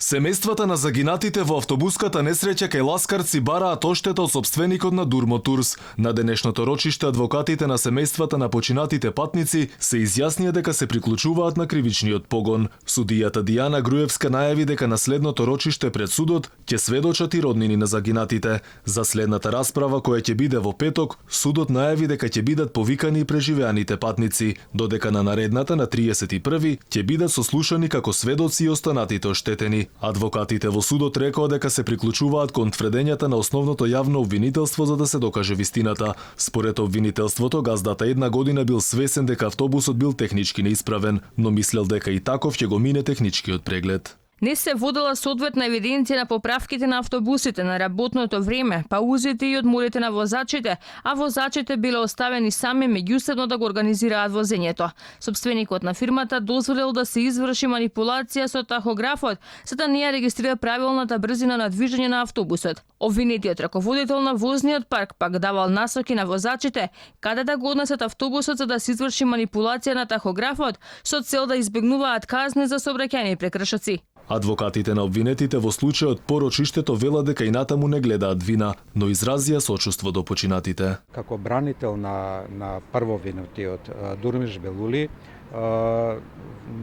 Семејствата на загинатите во автобуската несреќа кај Ласкарци бараат оштета од сопственикот на Дурмо Турс. На денешното рочиште адвокатите на семејствата на починатите патници се изјаснија дека се приклучуваат на кривичниот погон. Судијата Дијана Груевска најави дека на следното рочиште пред судот ќе сведочат и роднини на загинатите. За следната расправа која ќе биде во петок, судот најави дека ќе бидат повикани и преживеаните патници, додека на наредната на 31 ќе бидат сослушани како сведоци и останатите оштетени. Адвокатите во судот рекоа дека се приклучуваат кон тврдењата на основното јавно обвинителство за да се докаже вистината. Според обвинителството, газдата една година бил свесен дека автобусот бил технички неисправен, но мислел дека и таков ќе го мине техничкиот преглед. Не се водела соодветна евиденција на поправките на автобусите на работното време, паузите и одморите на возачите, а возачите биле оставени сами меѓусебно да го организираат возењето. Собственикот на фирмата дозволил да се изврши манипулација со тахографот, за да не ја регистрира правилната брзина на движење на автобусот. Обвинетиот раководител на возниот парк пак давал насоки на возачите каде да го однесат автобусот за да се изврши манипулација на тахографот со цел да избегнуваат казни за сообраќајни прекршоци. Адвокатите на обвинетите во случајот по рочиштето велат дека и натаму не гледаат вина, но изразија сочувство до починатите. Како бранител на првовинетиот Дурмиш Белули,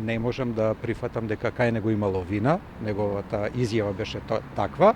не можам да прифатам дека кај него имало вина, неговата изјава беше таква.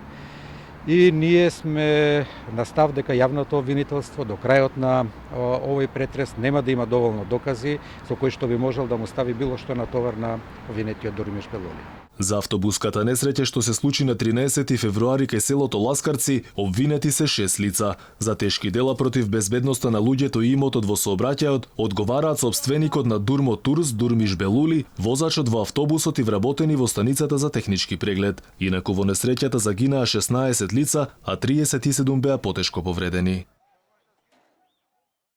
И ние сме на став дека јавното обвинителство до крајот на овој претрес нема да има доволно докази со кои што би можел да му стави било што на товар на обвинетиот Дурмиш Белули. За автобуската несреќа што се случи на 13 февруари кај селото Ласкарци, обвинети се 6 лица. За тешки дела против безбедноста на луѓето и имотот во сообраќајот одговараат сопственикот на Дурмо Турс Дурмиш Белули, возачот во автобусот и вработени во станицата за технички преглед. Инаку во несреќата загинаа 16 лица, а 37 беа потешко повредени.